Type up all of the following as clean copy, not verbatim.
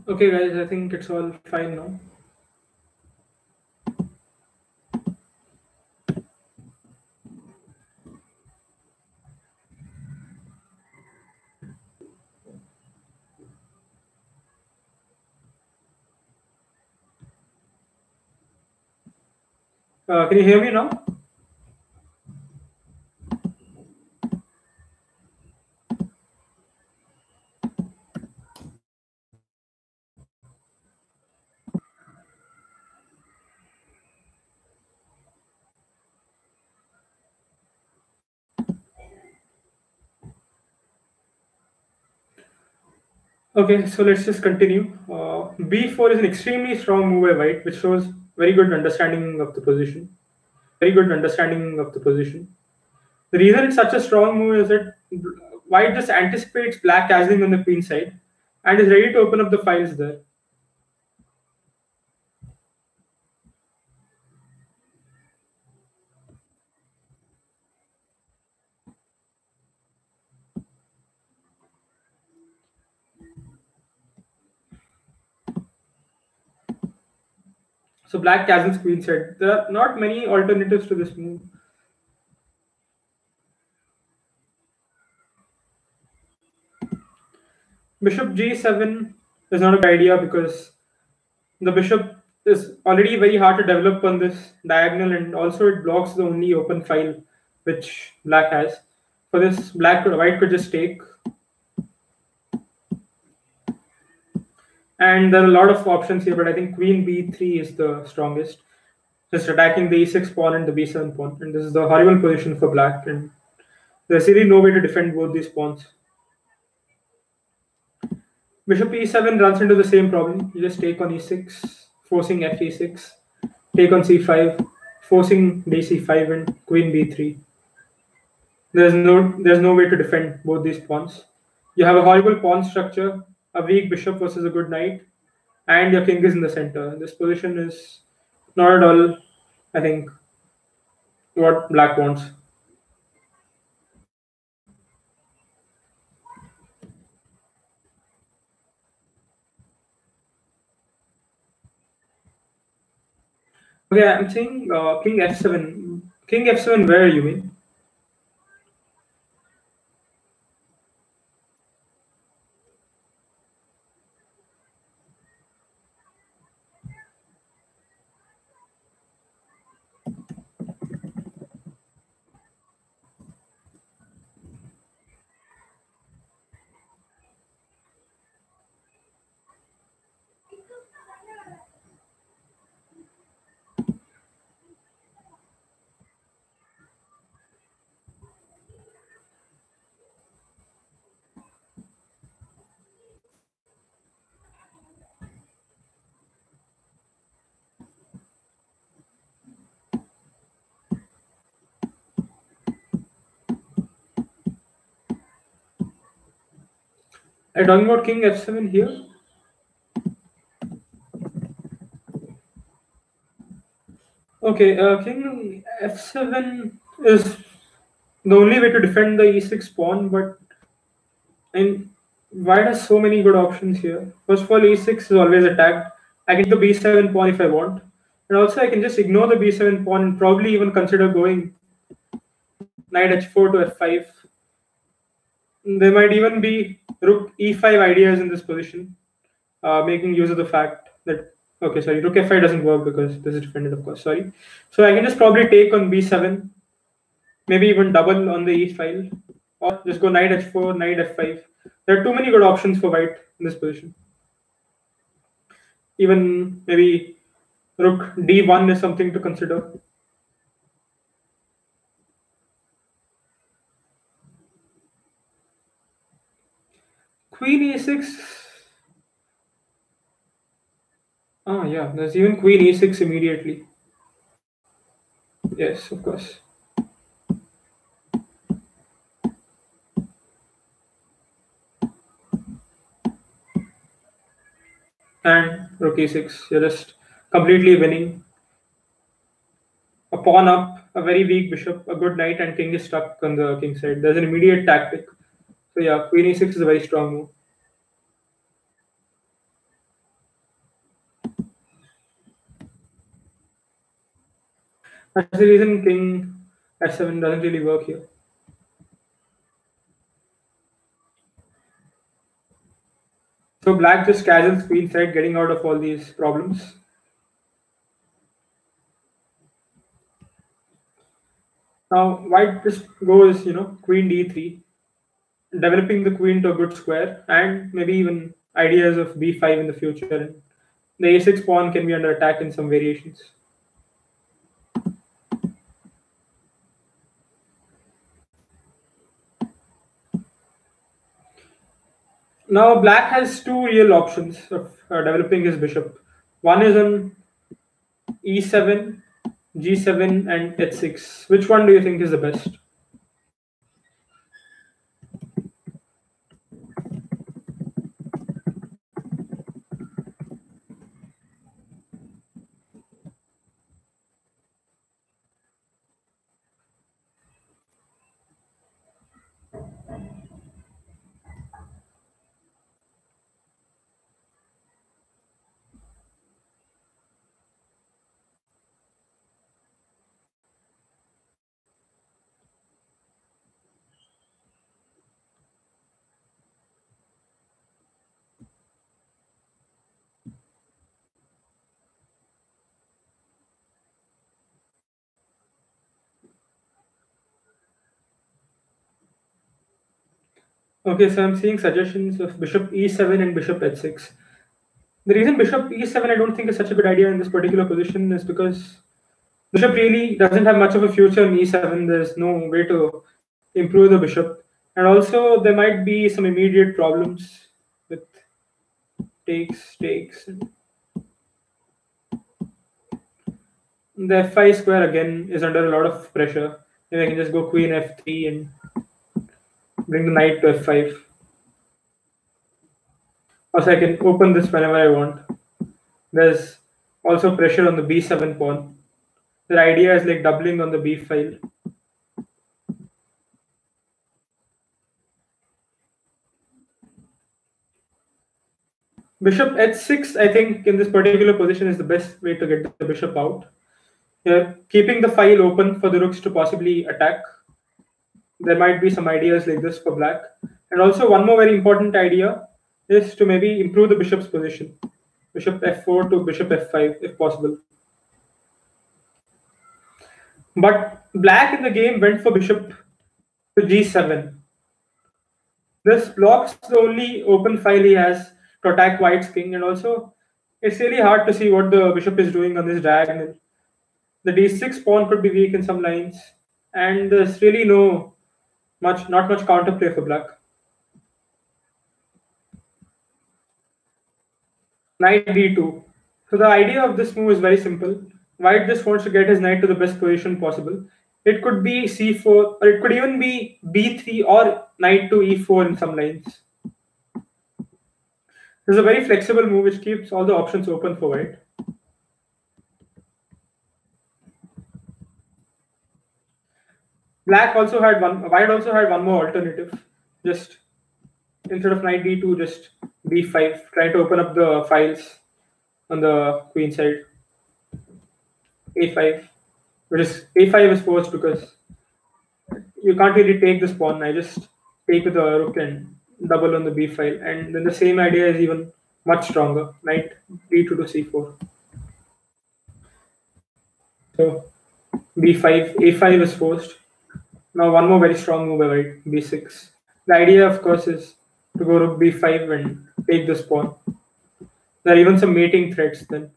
Okay, guys, I think it's all fine now. Can you hear me now? Okay, so let's just continue. B4 is an extremely strong move by white, which shows very good understanding of the position. The reason it's such a strong move is that white just anticipates black castling on the queen side and is ready to open up the files there. So black castles queen side. There are not many alternatives to this move. Bishop g7 is not a good idea because the bishop is already very hard to develop on this diagonal, and also it blocks the only open file which black has. For this, white could just take, and there are a lot of options here, but I think queen b3 is the strongest. Just attacking the e6 pawn and the b7 pawn, and this is the horrible position for black, and there's really no way to defend both these pawns. Bishop e7 runs into the same problem. You just take on e6, forcing f e6, take on c5, forcing dc5, and queen b3. There's no way to defend both these pawns. You have a horrible pawn structure, a weak bishop versus a good knight, and your king is in the center. This position is not at all, I think, what black wants. Okay, I'm saying king f7. King f7, where you mean? Are you talking about king f7 here? Okay, king f7 is the only way to defend the e6 pawn, but and white has so many good options here. First of all, e6 is always attacked. I can take the b7 pawn if I want, and also I can just ignore the b7 pawn and probably even consider going knight h4 to f5. There might even be rook e5 ideas in this position, making use of the fact that okay, sorry, rook f5 doesn't work because this is defended, of course. Sorry, so I can just probably take on b7, maybe even double on the e file, or just go knight h4, knight f5. There are too many good options for white in this position. Even maybe rook d1 is something to consider. Queen e6. Ah, yeah, there's even queen e6 immediately. Yes, of course. And rook e6. You're just completely winning. A pawn up, a very weak bishop, a good knight, and king is stuck on the king side. There's an immediate tactic. So yeah, queen e6 is a very strong move. That's the reason king f7 doesn't really work here. So black just castles queen side, getting out of all these problems. Now white just goes, queen d3, developing the queen to a good square, and maybe even ideas of b5 in the future. And the a6 pawn can be under attack in some variations. Now black has two real options of developing his bishop. One is on e7, g7, and h6. Which one do you think is the best? Okay, so I'm seeing suggestions of bishop e7 and bishop h6. The reason bishop e7 I don't think is such a good idea in this particular position is because bishop really doesn't have much of a future in e7. There's no way to improve the bishop. And also there might be some immediate problems with takes. The f5 square again is under a lot of pressure. Maybe I can just go queen f3 and bring the knight to f5. Also, I can open this whenever I want. There's also pressure on the b7 pawn. The idea is like doubling on the b file. Bishop h6, I think, in this particular position is the best way to get the bishop out. Here, keeping the file open for the rooks to possibly attack. There might be some ideas like this for black. And also, one more very important idea is to maybe improve the bishop's position. Bishop f4 to bishop f5, if possible. But black in the game went for bishop to g7. This blocks the only open file he has to attack white's king, and also it's really hard to see what the bishop is doing on this diagonal. The d6 pawn could be weak in some lines, and there's really not much counterplay for black. Knight d2. So the idea of this move is very simple. White just wants to get his knight to the best position possible. It could be c4, or it could even be b3 or knight to e4 in some lines. This is a very flexible move which keeps all the options open for white. White also had one more alternative. Just instead of knight d2, just b5, trying to open up the files on the queen side. a5, which is a5 is forced because you can't really take this pawn. I just take with the rook and double on the b file, and then the same idea is even much stronger. Knight d2 to c4. So b5, a5 is forced. Now one more very strong move by white, b6. The idea, of course, is to go rook b5 and take this pawn. There are even some mating threats then.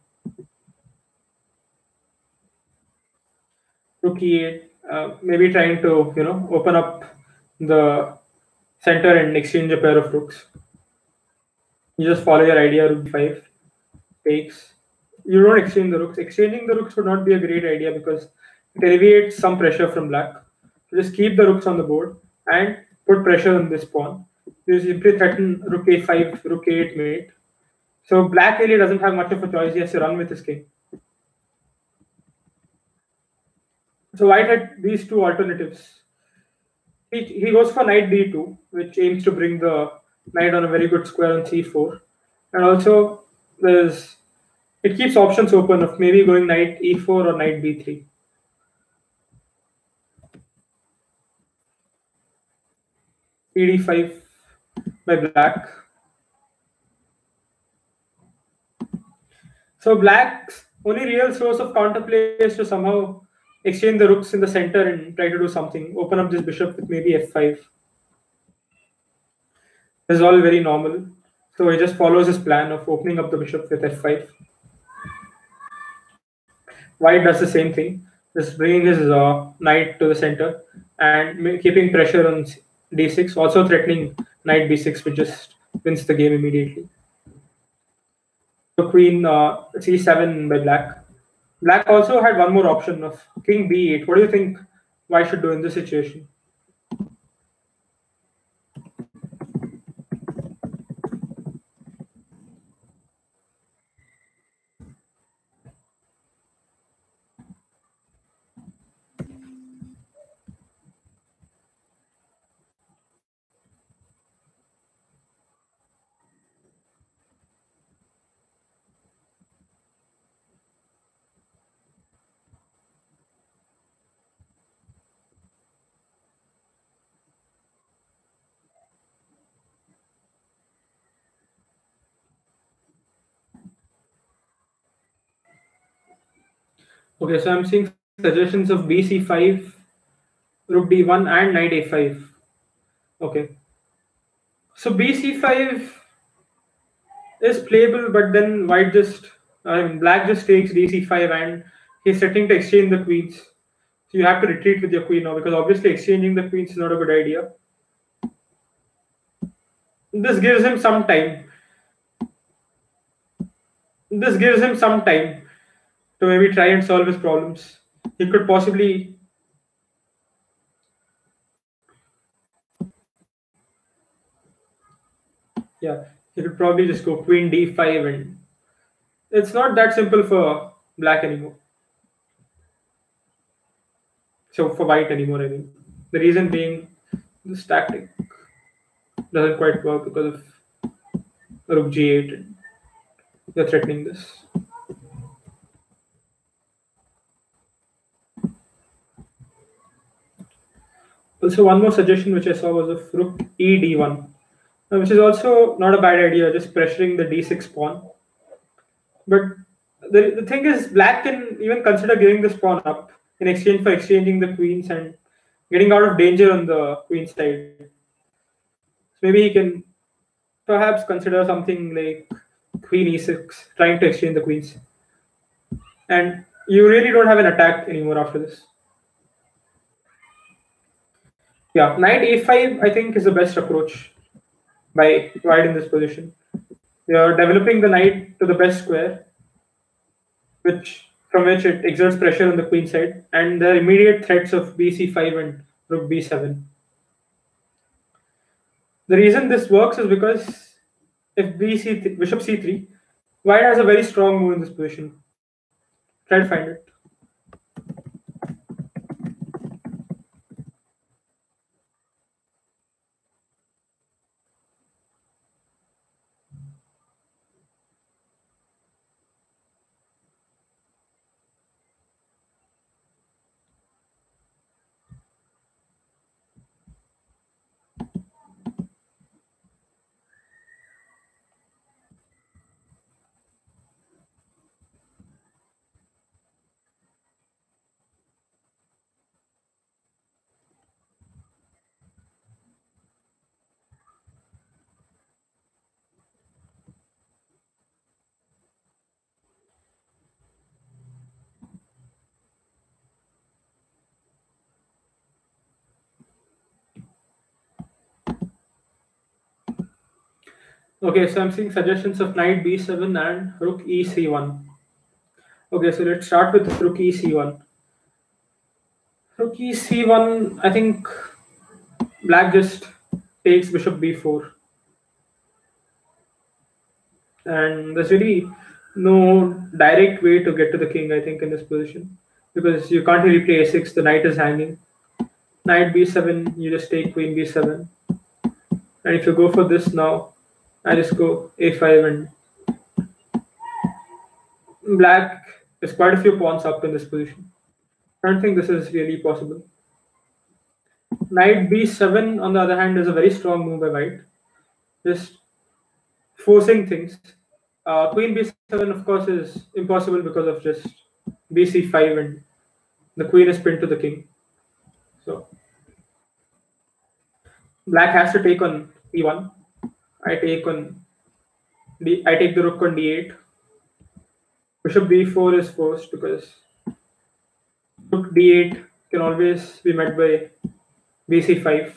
Rook e8, maybe trying to open up the center and exchange a pair of rooks. You just follow your idea, rook b5 takes. You don't exchange the rooks. Exchanging the rooks would not be a great idea because it alleviates some pressure from black. So just keep the rooks on the board and put pressure on this pawn. You simply threaten rook a5, rook a8 mate. So black really doesn't have much of a choice. He has to run with his king. So white had these two alternatives. He goes for knight d2, which aims to bring the knight on a very good square on c4. And also it keeps options open of maybe going knight e4 or knight b3. ed5 by black. So black's only real source of counterplay is to somehow exchange the rooks in the center and try to do something. Open up this bishop with maybe f5. This is all very normal. So he just follows his plan of opening up the bishop with f5. White does the same thing, just bringing his knight to the center and keeping pressure on d6, also threatening knight b6, which just wins the game immediately. So queen c7 by black. Black also had one more option of king b8. What do you think white should do in this situation? Okay, so I'm seeing suggestions of bc5, rook d1, and knight a5. Okay, so bc5 is playable, but then white just, black just takes dc5 and he's setting to exchange the queens. So you have to retreat with your queen now because obviously exchanging the queens is not a good idea. This gives him some time. This gives him some time to maybe try and solve his problems. He could possibly. Yeah, he could probably just go queen d5 and it's not that simple for black anymore. So for white anymore, I mean. The reason being this tactic doesn't quite work because of rook g8 and they're threatening this. Also, one more suggestion which I saw was of rook e d1, which is also not a bad idea, just pressuring the d6 pawn. But the thing is, black can even consider giving this pawn up in exchange for exchanging the queens and getting out of danger on the queen side. So maybe he can perhaps consider something like queen e6, trying to exchange the queens. And you really don't have an attack anymore after this. Yeah, knight a5 I think is the best approach by white in this position. You're developing the knight to the best square, from which it exerts pressure on the queen side, and the immediate threats of bc5 and rook b7. The reason this works is because if bishop c3, white has a very strong move in this position. Try to find it. Okay, so I'm seeing suggestions of knight b7 and rook e c1. Okay, so let's start with rook e c1. Rook e c1, I think black just takes bishop b4. And there's really no direct way to get to the king, I think, in this position. Because you can't really play a6, the knight is hanging. Knight b7, you just take queen b7. And if you go for this now, I just go a5 and black is quite a few pawns up in this position. I don't think this is really possible. Knight b7, on the other hand, is a very strong move by white, just forcing things. Queen b7, of course, is impossible because of just bc5 and the queen is pinned to the king. So black has to take on e1. I take on I take the rook on d8. Bishop b4 is forced because rook d8 can always be met by bc5,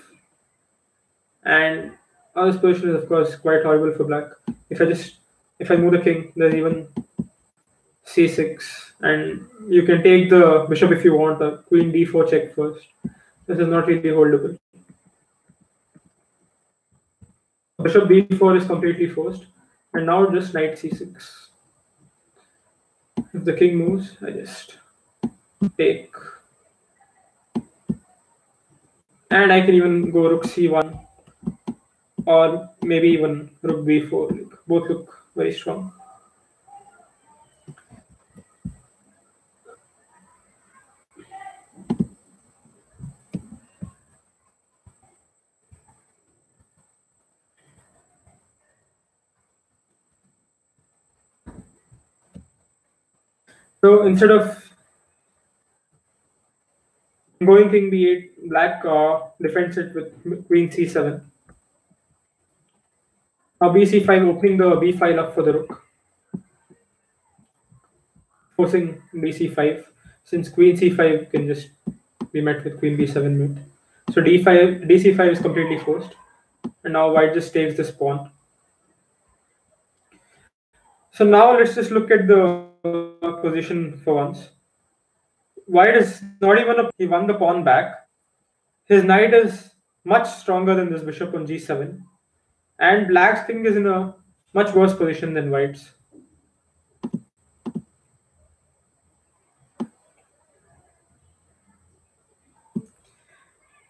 and this position is of course quite horrible for black. If I move the king, there's even c6, and you can take the bishop if you want. A queen d4 check first. This is not really holdable. Bishop b4 is completely forced, and now just knight c6. If the king moves, I just take, and I can even go rook c1 or maybe even rook b4. Like, both look very strong. So instead of going king b8, black defends it with queen c7. Now bc5, opening the b file up for the rook, forcing bc5, since queen c5 can just be met with queen b7 mate. So dc5 is completely forced, and now white just takes this pawn. So now let's just look at the position for once. White is not even he won the pawn back. His knight is much stronger than this bishop on g7, and black's king is in a much worse position than white's.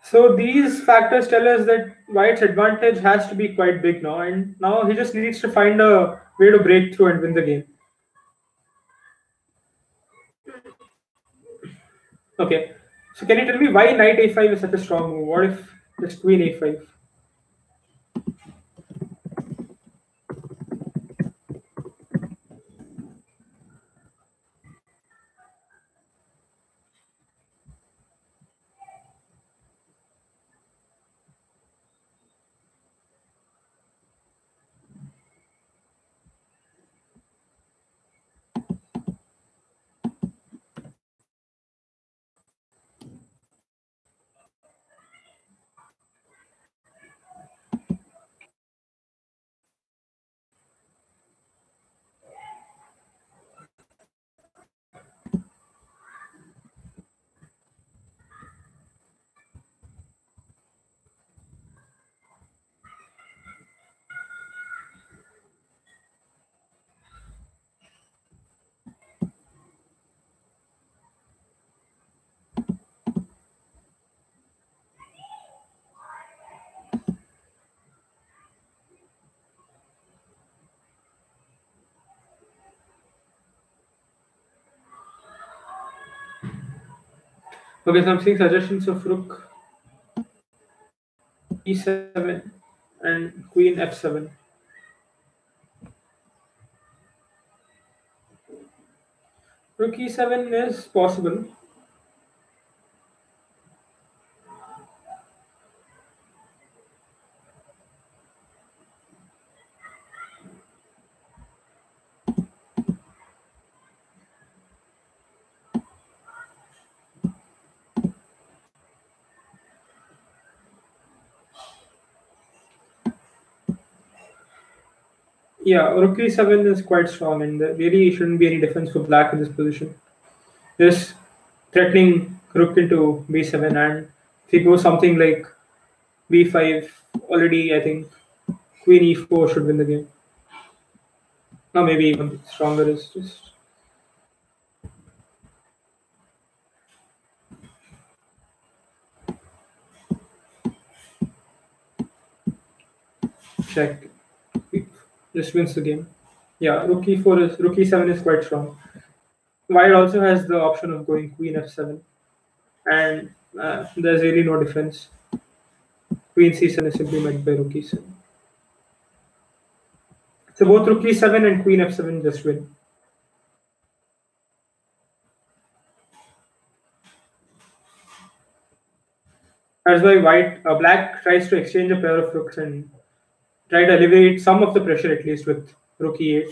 So these factors tell us that white's advantage has to be quite big now, and now he just needs to find a way to break through and win the game. Okay, so can you tell me why knight a5 is such a strong move? What if just queen a5? Okay, so I'm seeing suggestions of rook e7 and queen f7. Rook e7 is possible. Yeah, rook e7 is quite strong, and there really shouldn't be any defense for black in this position. Just threatening rook into b7, and if he goes something like b5, already I think queen e4 should win the game. Now maybe even stronger is just check. Just wins the game. Yeah, rook e7 is quite strong. White also has the option of going queen f7, and There's really no difference. Queen c7 is simply met by rook e7. So both rook e7 and queen f7 just win. That's why black tries to exchange a pair of rooks and try to alleviate some of the pressure at least with rook e8.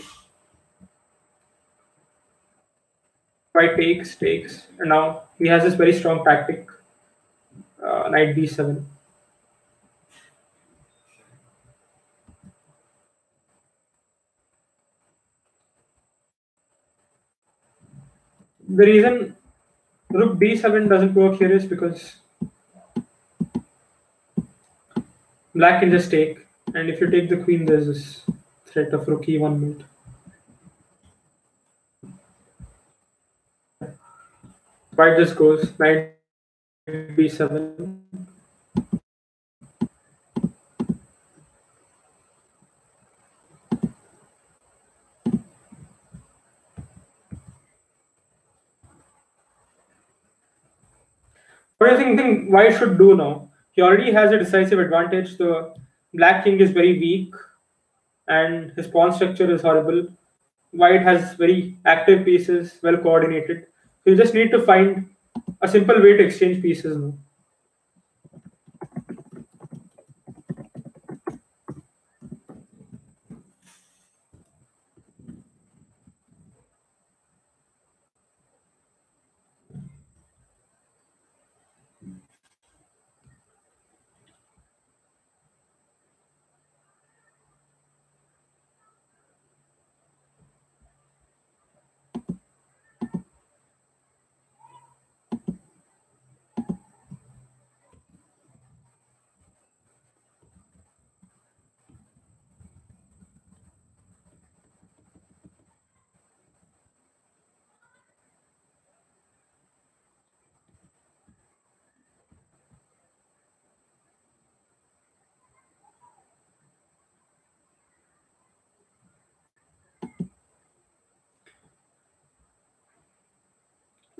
White takes, and now he has this very strong tactic, knight b7. The reason rook d7 doesn't work here is because black can just take, and if you take the queen, there's this threat of rook e1 mate. White just goes knight b7. What do you think White should do now? He already has a decisive advantage. The black king is very weak, and his pawn structure is horrible. White has very active pieces, well coordinated. So you just need to find a simple way to exchange pieces now.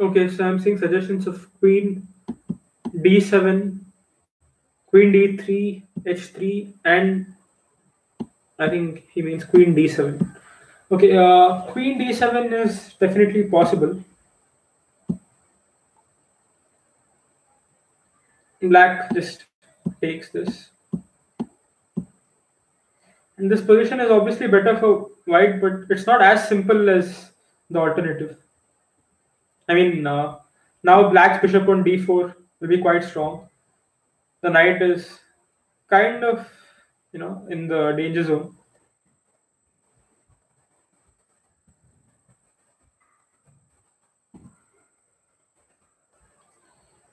Okay, so I'm seeing suggestions of queen d7, queen d3, h3, and I think he means queen d7. Okay, queen d7 is definitely possible. Black just takes this. And this position is obviously better for white, but it's not as simple as the alternative. I mean, now black's bishop on d4 will be quite strong. The knight is kind of, in the danger zone.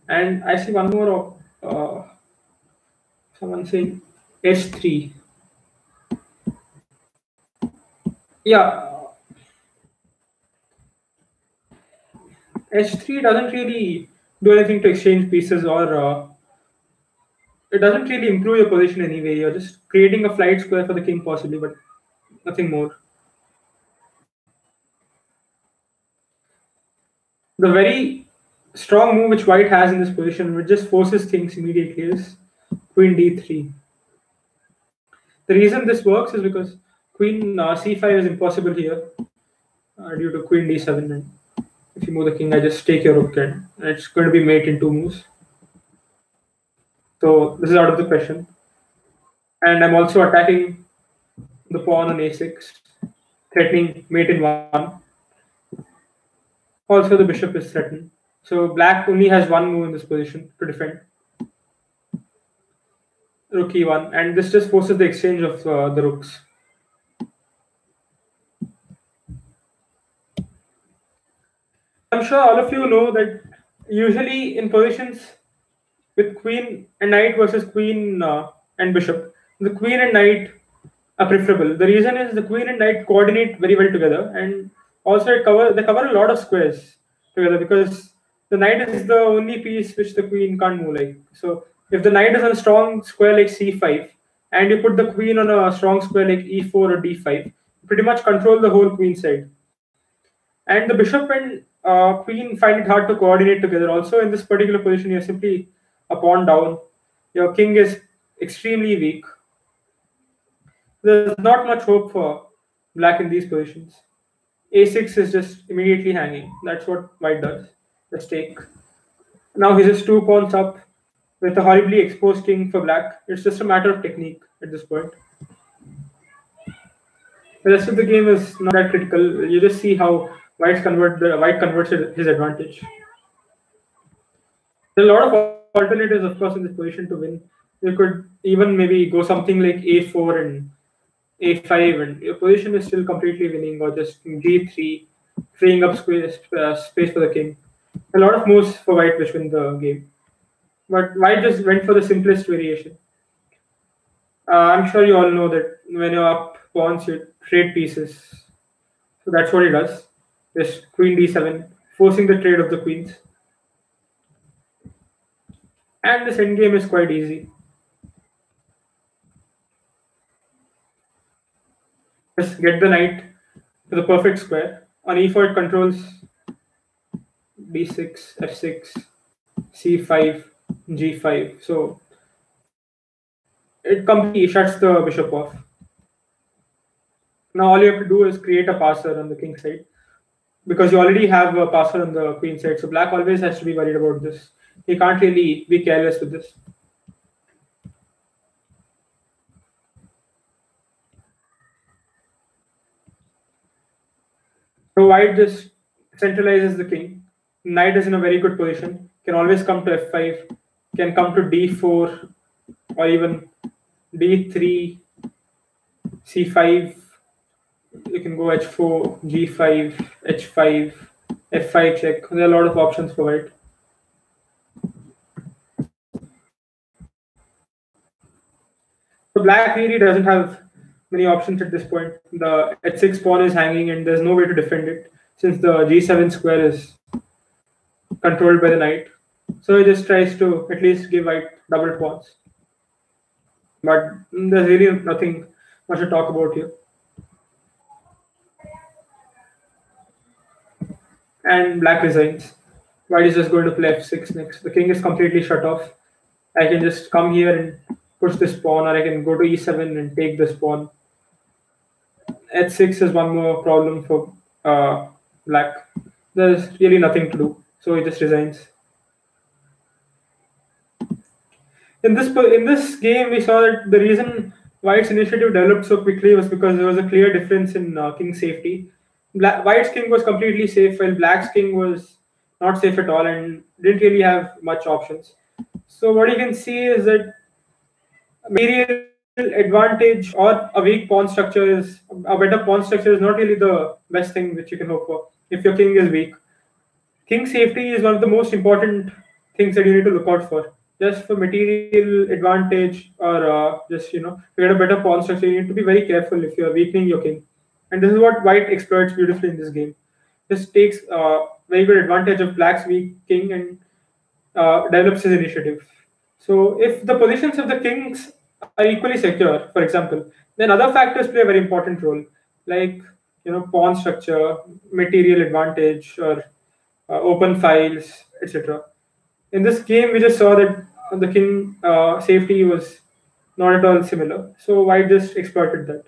And I see one more, someone saying h3. Yeah, h3 doesn't really do anything to exchange pieces, or it doesn't really improve your position anyway. You're just creating a flight square for the king possibly, but nothing more. The very strong move which white has in this position, which just forces things immediately, is queen d3. The reason this works is because queen c5 is impossible here due to queen d7. And if you move the king, I just take your rook, and it's going to be mate in two moves. So this is out of the question. And I'm also attacking the pawn on a6, threatening mate in one. Also, the bishop is threatened. So black only has one move in this position to defend. Rook e1, and this just forces the exchange of the rooks. I'm sure all of you know that usually in positions with queen and knight versus queen and bishop, the queen and knight are preferable. The reason is the queen and knight coordinate very well together, and also they cover a lot of squares together, because the knight is the only piece which the queen can't move. Like, so if the knight is on a strong square like c5, and you put the queen on a strong square like e4 or d5, you pretty much control the whole queen side. And the bishop and queen find it hard to coordinate together. Also, in this particular position, you're simply a pawn down. Your king is extremely weak. There's not much hope for black in these positions. A6 is just immediately hanging. That's what white does. Just take. Now he's just two pawns up with a horribly exposed king for black. It's just a matter of technique at this point. The rest of the game is not that critical. You just see how white converts his advantage. There are a lot of alternatives, of course, in this position to win. You could even maybe go something like a4 and a5, and your position is still completely winning, or just g3, freeing up space for the king. A lot of moves for white which win the game. But white just went for the simplest variation. I'm sure you all know that when you're up pawns, you trade pieces. So that's what he does. Just queen d7, forcing the trade of the queens. And this endgame is quite easy. Just get the knight to the perfect square. On e4, it controls d6, f6, c5, g5. So it completely shuts the bishop off. Now all you have to do is create a passer on the king side, because you already have a passer on the queen side. So black always has to be worried about this. He can't really be careless with this. So white just centralizes the king. Knight is in a very good position. Can always come to f5. Can come to d4 or even d3, c5. You can go h4, g5, h5, f5 check. There are a lot of options for white. So black really doesn't have many options at this point. The h6 pawn is hanging and there's no way to defend it since the g7 square is controlled by the knight. So he just tries to at least give white double pawns. But there's really nothing much to talk about here. And black resigns. White is just going to play f6 next. The king is completely shut off. I can just come here and push this pawn, or I can go to e7 and take this pawn. h6 is one more problem for black. There's really nothing to do, so he just resigns. In this game, we saw that the reason White's initiative developed so quickly was because there was a clear difference in king safety. White's king was completely safe, while Black's king was not safe at all and didn't really have much options. So what you can see is that material advantage or a weak pawn structure is a better pawn structure is not really the best thing which you can hope for if your king is weak. King safety is one of the most important things that you need to look out for. Just for material advantage, or just to get a better pawn structure, you need to be very careful if you're weakening your king. And this is what White exploits beautifully in this game. Just takes very good advantage of Black's weak king and develops his initiative. So if the positions of the kings are equally secure, for example, then other factors play a very important role, like pawn structure, material advantage, or open files, etc. In this game, we just saw that the king safety was not at all similar. So White just exploited that.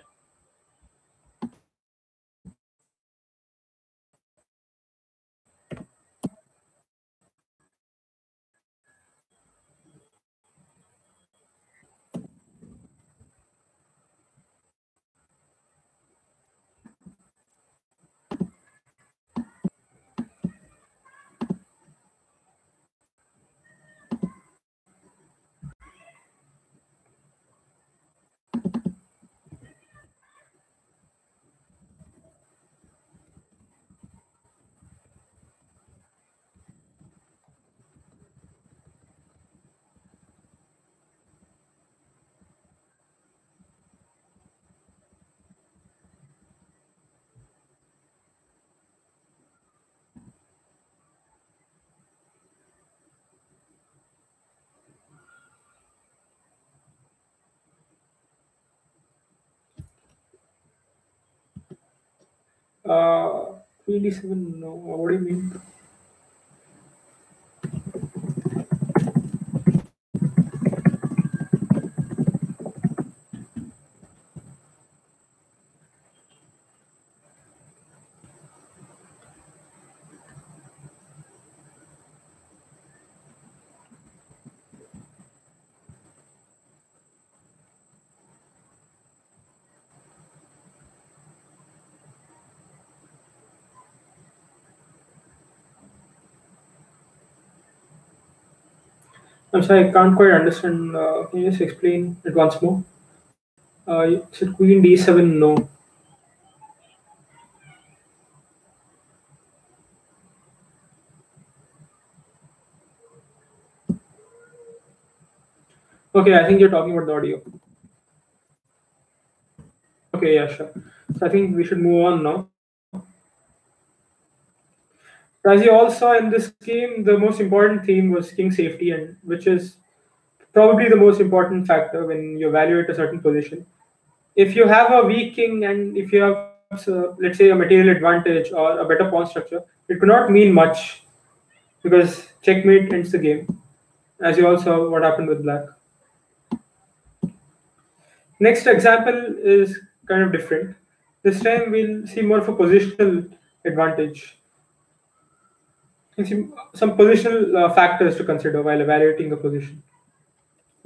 Queen d7, no. What do you mean? I'm sorry, I can't quite understand. Can you just explain it once more? You said Queen d7, no. Okay, I think you're talking about the audio. Okay, yeah, sure. So I think we should move on now. As you all saw in this game, the most important theme was king safety, and which is probably the most important factor when you evaluate a certain position. If you have a weak king and if you have, let's say, a material advantage or a better pawn structure, it could not mean much because checkmate ends the game, as you all saw what happened with black. Next example is kind of different. This time we'll see more of a positional advantage. You see some positional factors to consider while evaluating a position.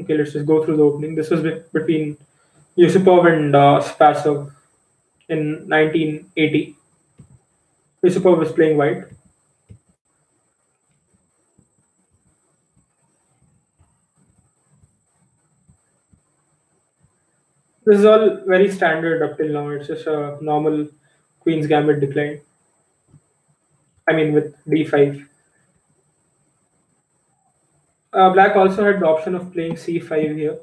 Okay, let's just go through the opening. This was between Yusupov and Spasov in 1980. Yusupov was playing white. This is all very standard up till now. It's just a normal Queen's Gambit decline. I mean, with d5. Black also had the option of playing c5 here,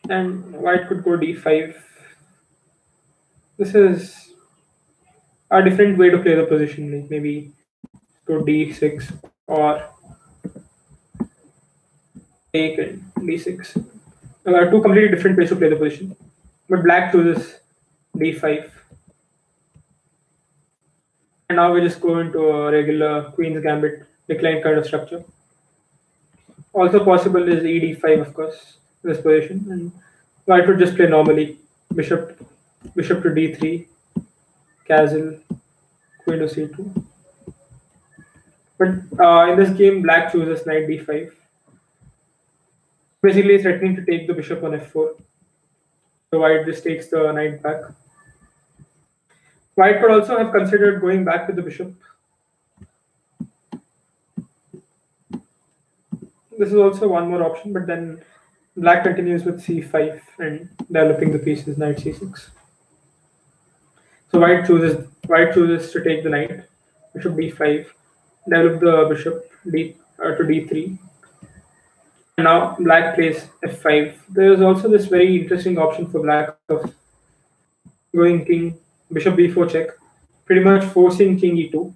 and white could go d5. This is a different way to play the position, like maybe go d6 or take and d6. Two completely different ways to play the position. But black chooses d5. And now we just go into a regular Queen's Gambit decline kind of structure. Also possible is ed5, of course, this position. And white would just play normally. Bishop to d3, castle, queen to c2. But in this game, black chooses knight d5, basically threatening to take the bishop on f4. So white just takes the knight back. White could also have considered going back with the bishop. This is also one more option, but then black continues with c5 and developing the pieces knight c6. So white chooses to take the knight, bishop d5, develop the bishop to d3. And now black plays f5. There is also this very interesting option for black of going king, bishop b4 check, pretty much forcing king e2.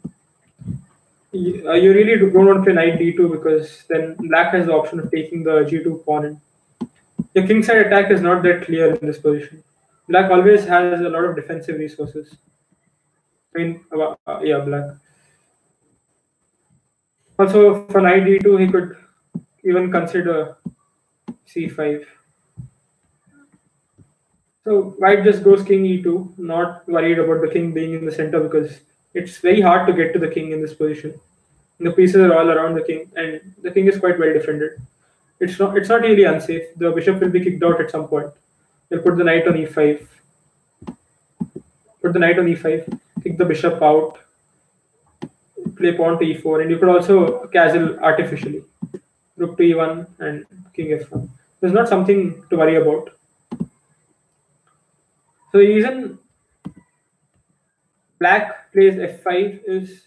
You really don't want to play knight d2 because then black has the option of taking the g2 pawn. And your kingside attack is not that clear in this position. Black always has a lot of defensive resources. I mean, yeah, black. Also, for knight d2, he could even consider c5. So white just goes king e2, not worried about the king being in the center because it's very hard to get to the king in this position. The pieces are all around the king, and the king is quite well defended. It's not really unsafe. The bishop will be kicked out at some point. They'll put the knight on e5. Put the knight on e5, kick the bishop out, play pawn to e4, and you could also castle artificially. Rook to e1 and king f1. There's not something to worry about. So the reason black plays f5 is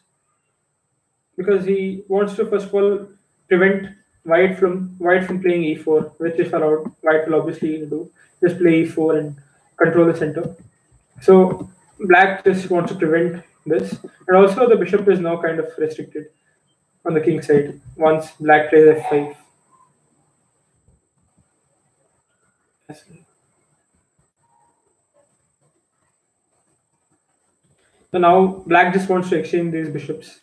because he wants to first of all prevent white from playing e4, which if allowed, white will obviously do. Just play e4 and control the center. So black just wants to prevent this, and also the bishop is now kind of restricted on the king side once black plays f5. So now black just wants to exchange these bishops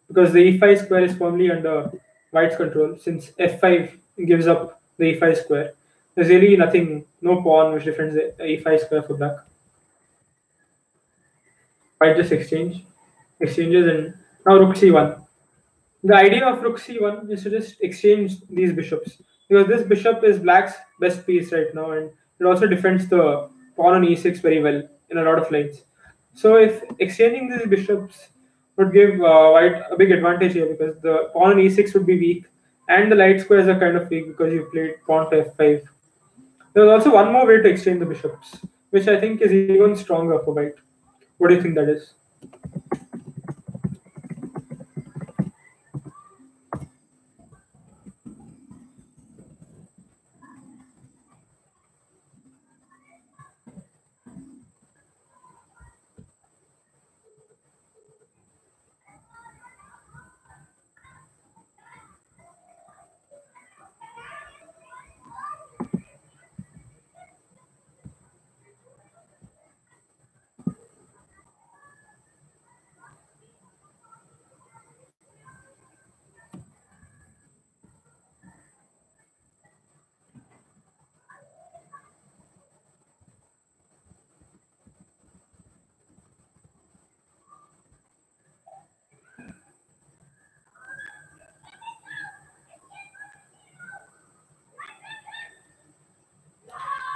because the e5 square is firmly under white's control. Since f5 gives up the e5 square, there's really nothing, no pawn which defends the e5 square for black. White just exchanges, and now rook c1. The idea of rook c1 is to just exchange these bishops because this bishop is black's best piece right now, and it also defends the pawn on e6 very well in a lot of lines. So if exchanging these bishops would give white a big advantage here because the pawn on e6 would be weak and the light squares are kind of weak because you played pawn to f5. There's also one more way to exchange the bishops, which I think is even stronger for white. What do you think that is?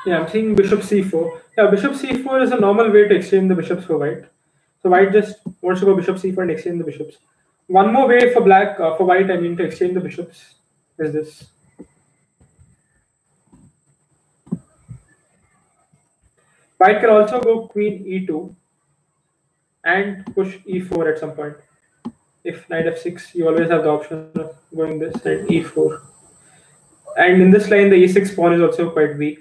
Yeah, I'm seeing bishop c4. Yeah, bishop c4 is a normal way to exchange the bishops for white. So white just wants to go bishop c4 and exchange the bishops. One more way for black, for white, I mean, to exchange the bishops is this. White can also go queen e2 and push e4 at some point. If knight f6, you always have the option of going this and e4. And in this line, the e6 pawn is also quite weak.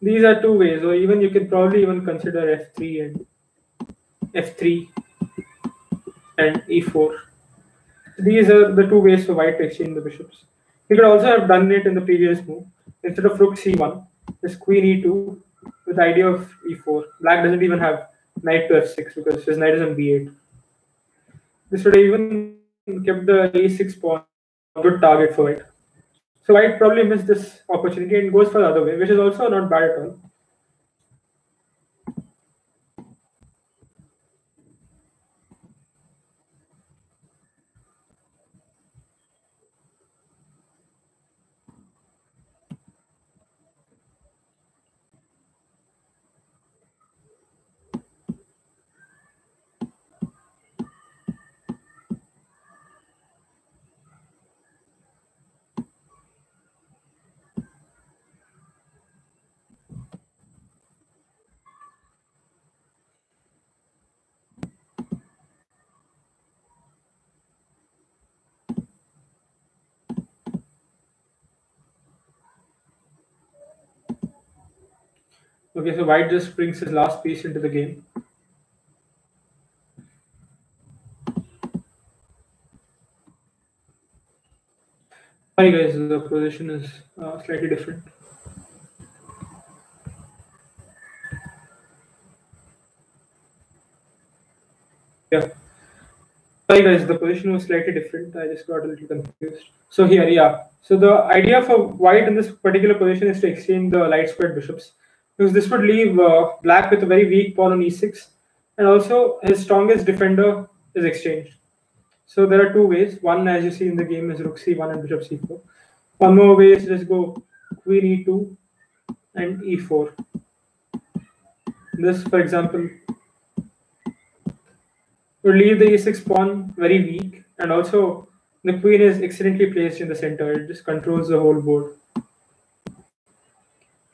These are two ways, or even you can probably even consider f3 and e4. These are the two ways for white to exchange the bishops. You could also have done it in the previous move. Instead of rook c1, just queen e2 with the idea of e4. Black doesn't even have knight to f6 because his knight is on b8. This would have even kept the e6 pawn a good target for white. So white probably missed this opportunity and goes for the other way, which is also not bad at all. Okay, so white just brings his last piece into the game. Sorry guys, the position is slightly different. Yeah. Sorry guys, the position was slightly different. I just got a little confused. So here, yeah. So the idea for white in this particular position is to exchange the light squared bishops, because this would leave black with a very weak pawn on e6, and also his strongest defender is exchanged. So there are two ways. One, as you see in the game, is rook c1 and bishop c4. One more way is just go queen e2 and e4. This, for example, would leave the e6 pawn very weak, and also the queen is excellently placed in the center. It just controls the whole board.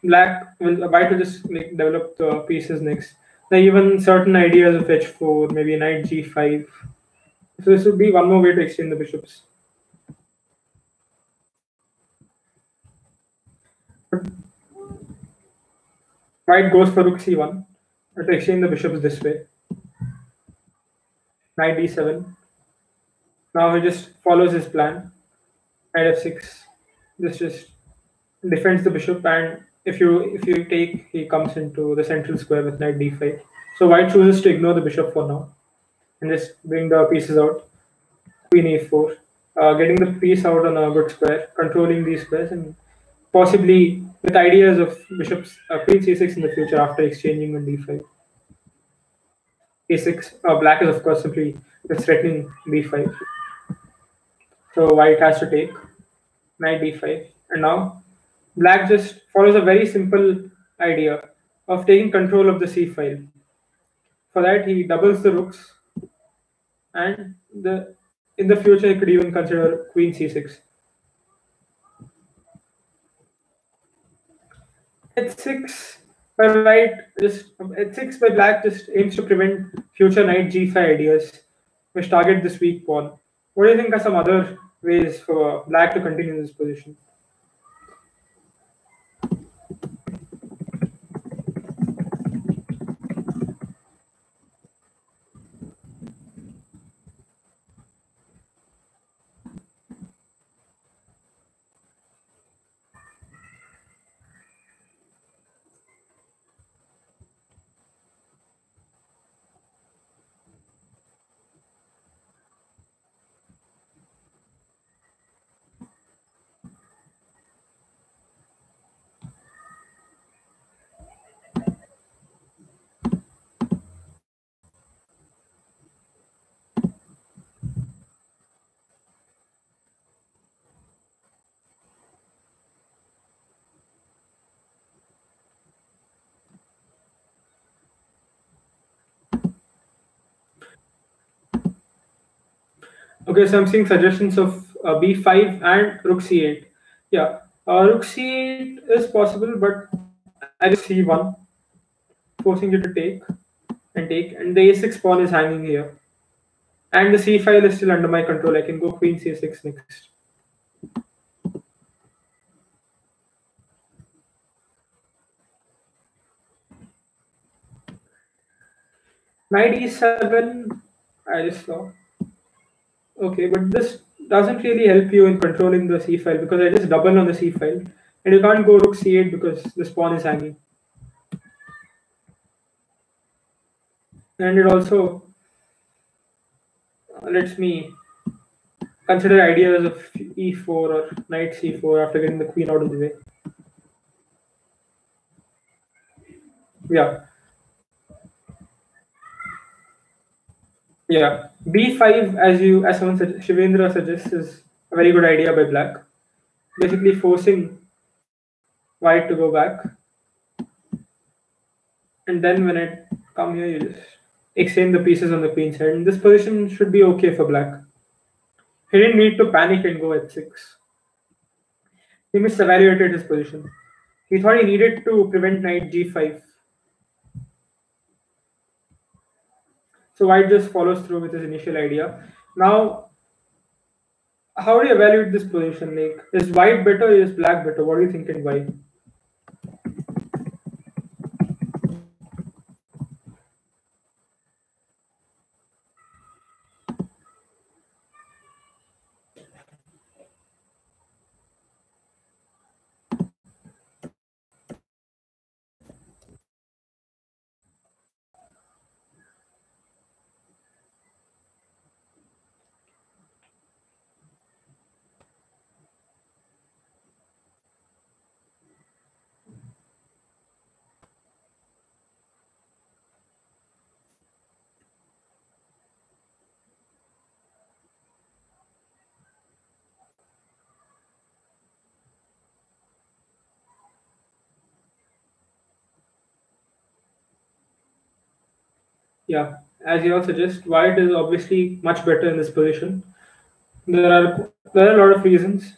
White will just develop the pieces next. There are even certain ideas of h4, maybe knight g5. So this would be one more way to exchange the bishops. White goes for rook c1 to exchange the bishops this way. Knight d7. Now he just follows his plan. Knight f6. This just defends the bishop, and if you take, he comes into the central square with knight d5. So white chooses to ignore the bishop for now and just bring the pieces out. Queen e4, getting the piece out on a good square, controlling these squares, and possibly with ideas of bishops, queen c6 in the future after exchanging on d5. a6, black is of course simply just threatening b5. So white has to take knight d5, and now black just follows a very simple idea of taking control of the c file. For that, he doubles the rooks, and the in the future he could even consider queen c6. h6 by white just h6 by black just aims to prevent future knight g5 ideas, which target this weak pawn. What do you think are some other ways for black to continue this position? Okay, so I'm seeing suggestions of b5 and rook c8. Yeah, rook c8 is possible, but I just c1, forcing you to take and take, and the a6 pawn is hanging here. And the c file is still under my control. I can go queen c6 next. Knight e7, I just saw. Okay, but this doesn't really help you in controlling the c file because I just double on the c file. And you can't go rook c8 because this pawn is hanging. And it also lets me consider ideas of e4 or knight c4 after getting the queen out of the way. Yeah. Yeah. b5, as someone said, Shivendra suggests, is a very good idea by black. Basically forcing white to go back. And then when I come here, you just exchange the pieces on the queen side. And this position should be okay for black. He didn't need to panic and go h6. He misevaluated his position. He thought he needed to prevent knight g5. So white just follows through with his initial idea. Now, how do you evaluate this position? Like, is white better or is black better? What do you think and why? Yeah, as you all suggest, white is obviously much better in this position. There are a lot of reasons.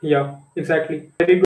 Yeah, exactly. Very good.